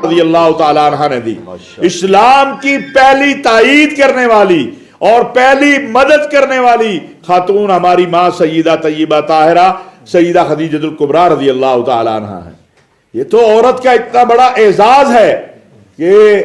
رضی اللہ تعالی عنہ نے دی. اسلام کی پہلی تائید کرنے والی اور پہلی مدد کرنے والی خاتون ہماری ماں سیدہ طیبہ طاہرہ سیدہ خدیجہ الکبریٰ رضی اللہ تعالی عنہ ہے. یہ تو عورت کا اتنا بڑا اعزاز ہے کہ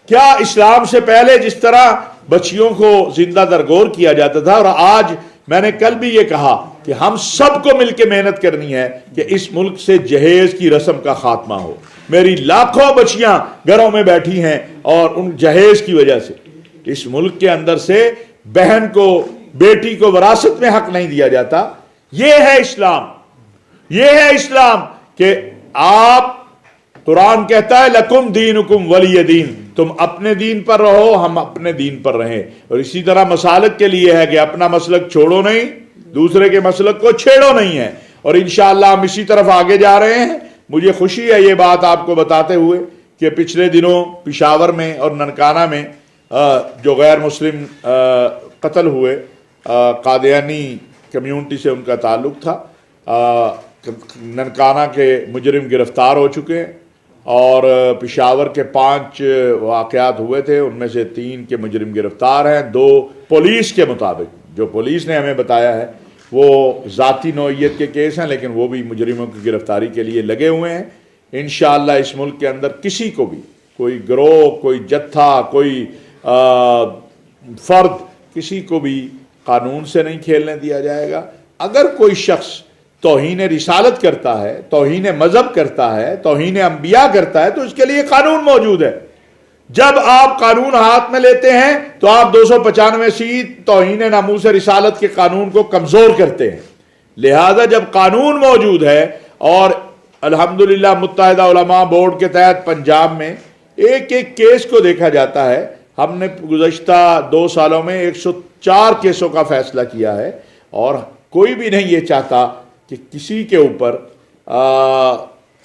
کیا اسلام سے پہلے جس طرح بچیوں کو زندہ درگور کیا جاتا تھا، اور آج میں نے کل بھی یہ کہا کہ ہم سب کو مل کے محنت کرنی ہے کہ اس ملک سے جہیز کی رسم کا خاتمہ ہو. میری لاکھوں بچیاں گھروں میں بیٹھی ہیں اور ان جہیز کی وجہ سے اس ملک کے اندر سے بہن کو، بیٹی کو وراثت میں حق نہیں دیا جاتا. یہ ہے اسلام، یہ ہے اسلام کہ آپ، قرآن کہتا ہے لکم دینکم ولی دین، تم اپنے دین پر رہو، ہم اپنے دین پر رہیں. اور اسی طرح مسالک کے لیے ہے کہ اپنا مسلک چھوڑو نہیں، دوسرے کے مسلک کو چھیڑو نہیں ہے. اور انشاءاللہ ہم اسی طرف آگے جا رہے ہیں. مجھے خوشی ہے یہ بات آپ کو بتاتے ہوئے کہ پچھلے دنوں پشاور میں اور ننکانہ میں جو غیر مسلم قتل ہوئے، قادیانی کمیونٹی سے ان کا تعلق تھا، ننکانہ کے مجرم گرفتار ہو چکے ہیں اور پشاور کے 5 واقعات ہوئے تھے، ان میں سے 3 کے مجرم گرفتار ہیں. 2 پولیس کے مطابق، جو پولیس نے ہمیں بتایا ہے وہ ذاتی نوعیت کے کیس ہیں، لیکن وہ بھی مجرموں کی گرفتاری کے لیے لگے ہوئے ہیں. انشاءاللہ اس ملک کے اندر کسی کو بھی، کوئی گروہ، کوئی جتھا، کوئی فرد، کسی کو بھی قانون سے نہیں کھیلنے دیا جائے گا. اگر کوئی شخص توہین رسالت کرتا ہے، توہین مذہب کرتا ہے، توہین انبیاء کرتا ہے تو اس کے لیے قانون موجود ہے. جب آپ قانون ہاتھ میں لیتے ہیں تو آپ 295 توہین ناموس رسالت کے قانون کو کمزور کرتے ہیں. لہذا جب قانون موجود ہے، اور الحمدللہ متحدہ علماء بورڈ کے تحت پنجاب میں ایک ایک کیس کو دیکھا جاتا ہے. ہم نے گزشتہ 2 سالوں میں 104 کیسوں کا فیصلہ کیا ہے، اور کوئی بھی نہیں یہ چاہتا کہ کسی کے اوپر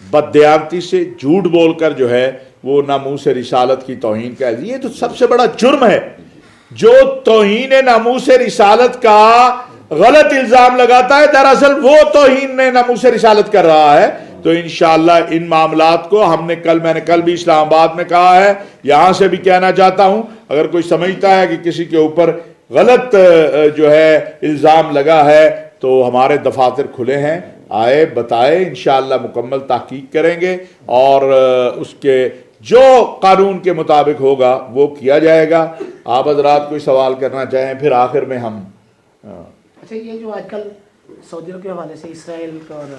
بددیانتی سے جھوٹ بول کر جو ہے وہ ناموس رسالت کی توہین کا. یہ تو سب سے بڑا جرم ہے. جو توہین ناموس رسالت کا غلط الزام لگاتا ہے دراصل وہ توہین ناموس رسالت کر رہا ہے. تو انشاءاللہ ان معاملات کو میں نے کل بھی اسلام آباد میں کہا ہے، یہاں سے بھی کہنا چاہتا ہوں، اگر کوئی سمجھتا ہے کہ کسی کے اوپر غلط جو ہے الزام لگا ہے تو ہمارے دفاتر کھلے ہیں، آئے بتائے، انشاءاللہ مکمل تحقیق کریں گے اور اس کے جو قانون کے مطابق ہوگا وہ کیا جائے گا. آپ حضرات کوئی سوال کرنا چاہیں پھر آخر میں ہم. اچھا، یہ جو آج کل سعودیوں کے حوالے سے اسرائیل کا، اور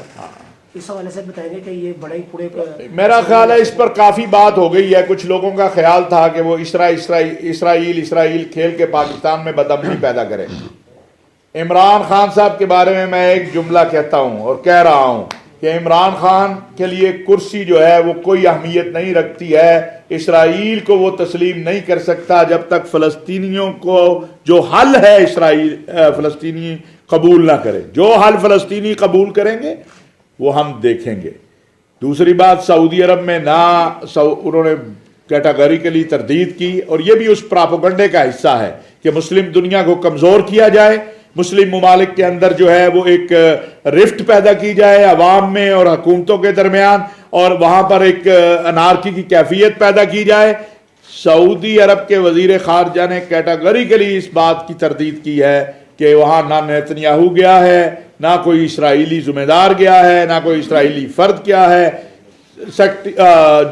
اس حوالے سے بتائیں گے کہ یہ بڑا ہی پورے، میرا خیال ہے اس پر کافی بات ہو گئی ہے. کچھ لوگوں کا خیال تھا کہ وہ اسرائیل کھیل کے پاکستان میں بدامنی پیدا کرے. عمران خان صاحب کے بارے میں ایک جملہ کہتا ہوں اور کہہ رہا ہوں کہ عمران خان کے لیے کرسی جو ہے وہ کوئی اہمیت نہیں رکھتی ہے. اسرائیل کو وہ تسلیم نہیں کر سکتا جب تک فلسطینیوں کو جو حل ہے اسرائیل فلسطینی قبول نہ کرے. جو حل فلسطینی قبول کریں گے وہ ہم دیکھیں گے. دوسری بات، سعودی عرب میں انہوں نے کیٹاگریکلی تردید کی، اور یہ بھی اس پراپوگنڈے کا حصہ ہے کہ مسلم دنیا کو کمزور کیا جائے، مسلم ممالک کے اندر جو ہے وہ ایک رفٹ پیدا کی جائے عوام میں اور حکومتوں کے درمیان، اور وہاں پر ایک انارکی کی کیفیت پیدا کی جائے. سعودی عرب کے وزیر خارجہ نے کیٹاگریکلی اس بات کی تردید کی ہے کہ وہاں نہ نیتنیاہو گیا ہے، نہ کوئی اسرائیلی ذمہ دار گیا ہے، نہ کوئی اسرائیلی فرد کیا ہے.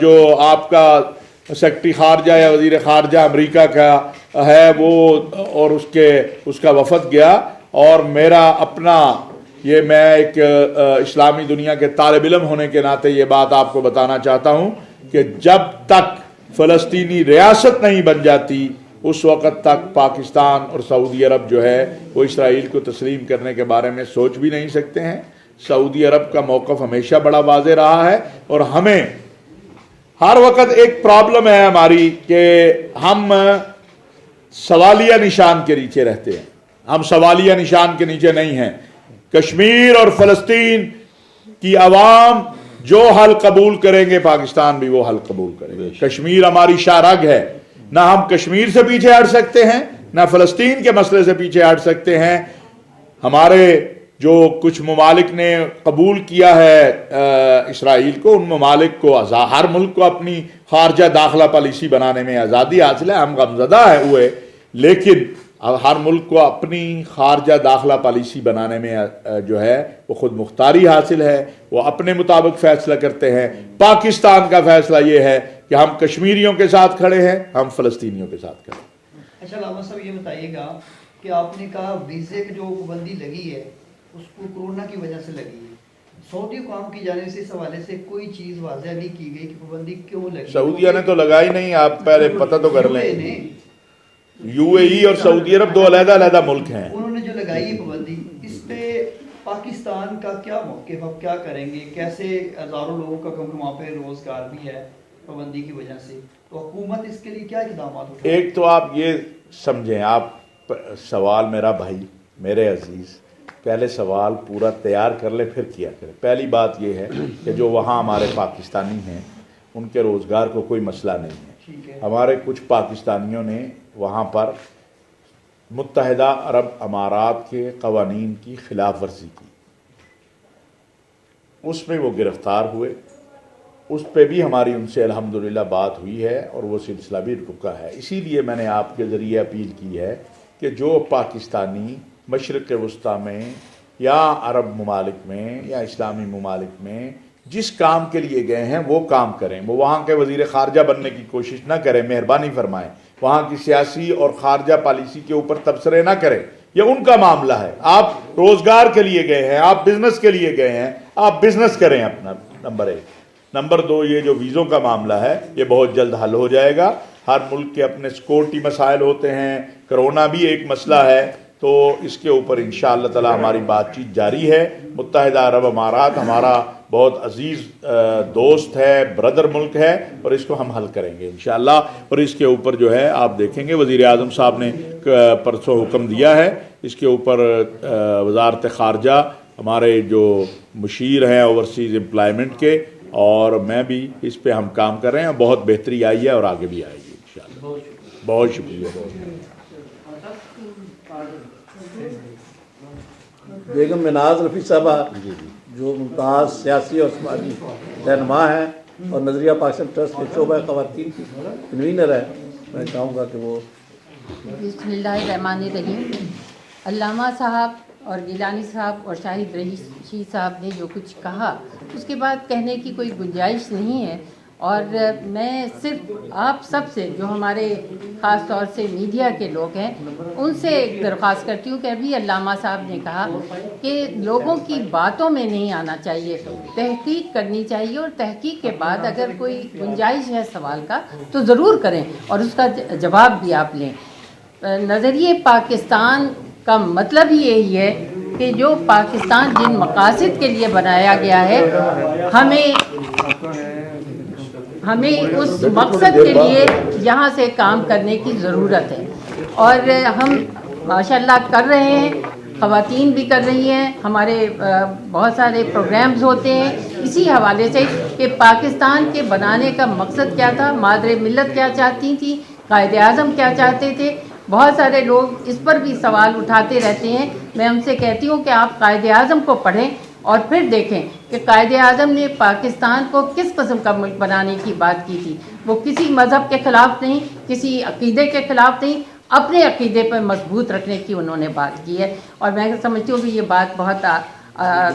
جو آپ کا سیکرٹری خارجہ یا وزیر خارجہ امریکہ کا ہے وہ، اور اس کا وفد گیا. اور میرا اپنا میں ایک اسلامی دنیا کے طالب علم ہونے کے ناطے یہ بات آپ کو بتانا چاہتا ہوں کہ جب تک فلسطینی ریاست نہیں بن جاتی اس وقت تک پاکستان اور سعودی عرب جو ہے وہ اسرائیل کو تسلیم کرنے کے بارے میں سوچ بھی نہیں سکتے ہیں. سعودی عرب کا موقف ہمیشہ بڑا واضح رہا ہے، اور ہمیں ہر وقت ایک پرابلم ہے ہماری کہ ہم سوالیہ نشان کے نیچے رہتے ہیں. ہم سوالیہ نشان کے نیچے نہیں ہیں. کشمیر اور فلسطین کی عوام جو حل قبول کریں گے پاکستان بھی وہ حل قبول کریں گے. کشمیر ہماری شاہ رگ ہے، نہ ہم کشمیر سے پیچھے ہٹ سکتے ہیں، نہ فلسطین کے مسئلے سے پیچھے ہٹ سکتے ہیں. ہمارے جو کچھ ممالک نے قبول کیا ہے اسرائیل کو، ان ممالک کو ہر ملک کو اپنی خارجہ داخلہ پالیسی بنانے میں آزادی حاصل ہے، ہم غمزدہ ہوئے، لیکن ہر ملک کو اپنی خارجہ داخلہ پالیسی بنانے میں جو ہے وہ خود مختاری حاصل ہے، وہ اپنے مطابق فیصلہ کرتے ہیں۔ پاکستان کا فیصلہ یہ ہے کہ ہم کشمیریوں کے ساتھ کھڑے ہیں، ہم فلسطینیوں کے ساتھ کھڑے ہیں۔ اچھا علامہ صاحب یہ بتائیے گا کہ آپ نے کہا ویزے کی جو پابندی لگی ہے اس کو کورونا کی وجہ سے لگی ہے، سعودی حکام کی جانب سے اس حوالے سے کوئی چیز واضح نہیں کی گئی کہ پابندی کیوں لگی؟ سعودیہ نے تو لگائی نہیں، آپ پہلے پتہ تو کر لیں۔ یو اے ای اور سعودی عرب دو علیحدہ علیحدہ ملک ہیں۔ انہوں نے جو لگائی ہے پابندی، اس پہ پاکستان کا کیا موقف، اب کیا کریں گے؟ کیسے ہزاروں لوگوں کا کیونکہ وہاں پہ روزگار بھی ہے پابندی کی وجہ سے، تو حکومت اس کے لیے کیا اقدامات اٹھائے؟ ایک تو آپ یہ سمجھیں، آپ سوال میرا بھائی، میرے عزیز، پہلے سوال پورا تیار کر لیں پھر کیا کریں۔ پہلی بات یہ ہے کہ جو وہاں ہمارے پاکستانی ہیں ان کے روزگار کو کوئی مسئلہ نہیں ہے۔ ہمارے کچھ پاکستانیوں نے وہاں پر متحدہ عرب امارات کے قوانین کی خلاف ورزی کی، اس میں وہ گرفتار ہوئے، اس پہ بھی ہماری ان سے الحمدللہ بات ہوئی ہے اور وہ سلسلہ بھی رکا ہے۔ اسی لیے میں نے آپ کے ذریعے اپیل کی ہے کہ جو پاکستانی مشرق وسطیٰ میں یا عرب ممالک میں یا اسلامی ممالک میں جس کام کے لیے گئے ہیں وہ کام کریں، وہ وہاں کے وزیر خارجہ بننے کی کوشش نہ کریں، مہربانی فرمائیں، وہاں کی سیاسی اور خارجہ پالیسی کے اوپر تبصرے نہ کریں، یہ ان کا معاملہ ہے۔ آپ روزگار کے لیے گئے ہیں، آپ بزنس کے لیے گئے ہیں، آپ بزنس کریں اپنا، نمبر ایک۔ نمبر دو، یہ جو ویزوں کا معاملہ ہے یہ بہت جلد حل ہو جائے گا۔ ہر ملک کے اپنے سیکورٹی مسائل ہوتے ہیں، کرونا بھی ایک مسئلہ ہے، تو اس کے اوپر انشاءاللہ تعالی ہماری بات چیت جاری ہے۔ متحدہ عرب امارات ہمارا بہت عزیز دوست ہے، بردر ملک ہے، اور اس کو ہم حل کریں گے انشاءاللہ۔ اور اس کے اوپر جو ہے آپ دیکھیں گے وزیر اعظم صاحب نے پرسوں حکم دیا ہے، اس کے اوپر وزارت خارجہ ہمارے جو مشیر ہیں اوورسیز امپلائمنٹ کے، اور میں بھی اس پہ ہم کام کر رہے ہیں، بہت بہتری آئی ہے اور آگے بھی آئے گی انشاءاللہ۔ بہت شکریہ۔ بیگم مناز رفیع صاحبہ جو ممتاز سیاسی اور سماجی رہنما ہیں اور نظریہ پاکستان ٹرسٹ کے شعبہ خواتین کی کنوینر ہے، میں چاہوں گا کہ وہ۔ بسم اللہ الرحمن الرحیم۔ علامہ صاحب اور گیلانی صاحب اور شاہد رشید صاحب نے جو کچھ کہا اس کے بعد کہنے کی کوئی گنجائش نہیں ہے، اور میں صرف آپ سب سے جو ہمارے خاص طور سے میڈیا کے لوگ ہیں ان سے ایک درخواست کرتی ہوں کہ ابھی علامہ صاحب نے کہا کہ لوگوں کی باتوں میں نہیں آنا چاہیے، تحقیق کرنی چاہیے، اور تحقیق کے بعد اگر کوئی گنجائش ہے سوال کا تو ضرور کریں اور اس کا جواب بھی آپ لیں۔ نظریہ پاکستان کا مطلب ہی یہی ہے کہ جو پاکستان جن مقاصد کے لیے بنایا گیا ہے ہمیں اس مقصد کے لیے یہاں سے کام کرنے کی ضرورت ہے، اور ہم ماشاءاللہ کر رہے ہیں، خواتین بھی کر رہی ہیں، ہمارے بہت سارے پروگرامز ہوتے ہیں اسی حوالے سے کہ پاکستان کے بنانے کا مقصد کیا تھا، مادر ملت کیا چاہتی تھی، قائد اعظم کیا چاہتے تھے۔ بہت سارے لوگ اس پر بھی سوال اٹھاتے رہتے ہیں، میں ان سے کہتی ہوں کہ آپ قائد اعظم کو پڑھیں اور پھر دیکھیں کہ قائد اعظم نے پاکستان کو کس قسم کا ملک بنانے کی بات کی تھی۔ وہ کسی مذہب کے خلاف نہیں، کسی عقیدے کے خلاف نہیں، اپنے عقیدے پر مضبوط رکھنے کی انہوں نے بات کی ہے، اور میں سمجھتی ہوں کہ یہ بات بہت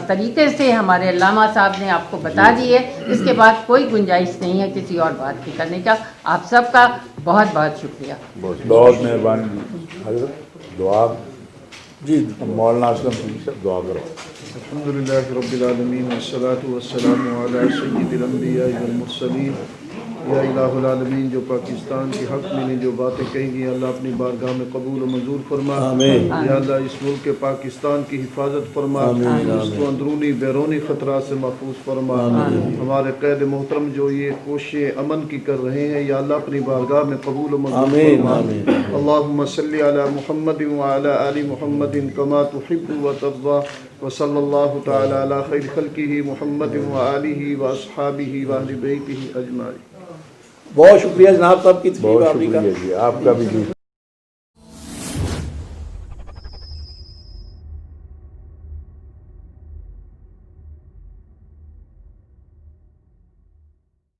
طریقے سے ہمارے علامہ صاحب نے آپ کو بتا دی ہے۔ اس کے بعد کوئی گنجائش نہیں ہے کسی اور بات کی کرنے کا۔ آپ سب کا بہت بہت شکریہ۔ بہت مہربانی حضرت، دعا جی مولانا اشرفی صاحب دعا کرو۔ الحمدللہ رب العالمین والصلاة والسلام علی سید الانبیاء والمرسلین۔ یا الہ العالمین، جو پاکستان کے حق میں نے جو باتیں کہی گئی اللہ اپنی بارگاہ میں قبول و منظور فرما۔ آمین۔ یا اللہ اس ملک کے پاکستان کی حفاظت فرما، اس کو اندرونی بیرونی خطرات سے محفوظ فرما۔ ہمارے قید محترم جو یہ کوششیں امن کی کر رہے ہیں یا اللہ اپنی بارگاہ میں قبول و منظور فرما۔ اللہم صلی علی محمد وعلی آل محمد کما تحب و ترضی، وصلی اللہ تعالی علی خیر خلقہ محمد وآلہ واصحابہ واہل بیتہ اجمعین۔ بہت شکریہ جناب صاحب کی تشریف بہت آوری کا۔ شکریہ جی، آپ کا بھی جی۔